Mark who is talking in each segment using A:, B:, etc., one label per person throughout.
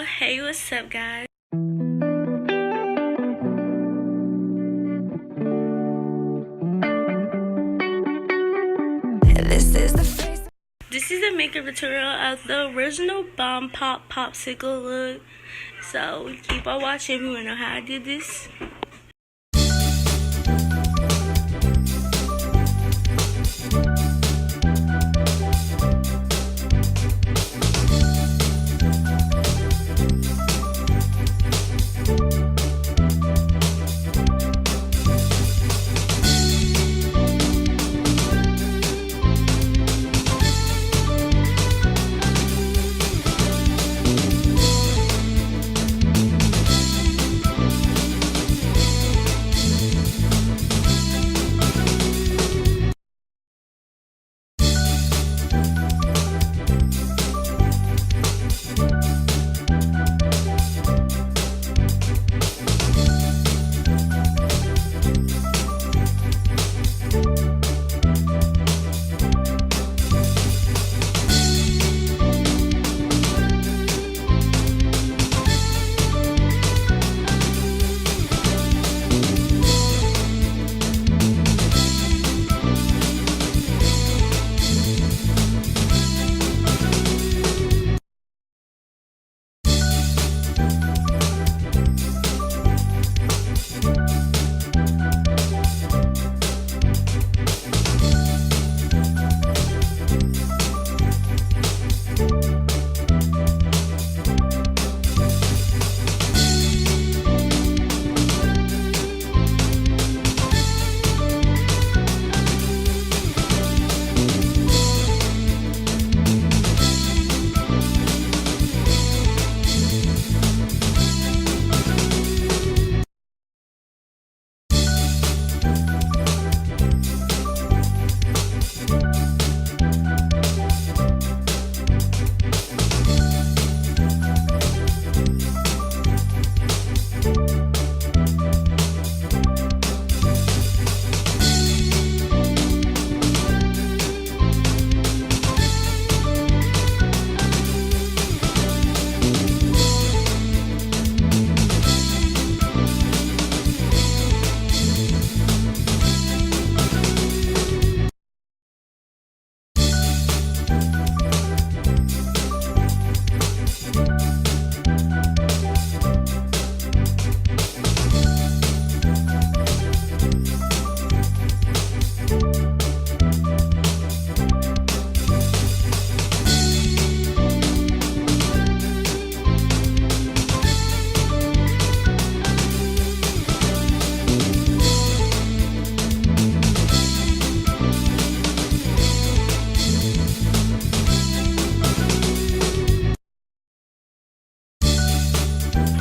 A: Hey, what's up, guys? This is a makeup tutorial of the original Bomb Pop Popsicle look. So keep on watching if you wanna know how I did this.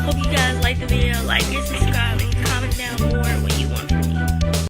A: Hope you guys like the video. Like and subscribe and comment down more what you want.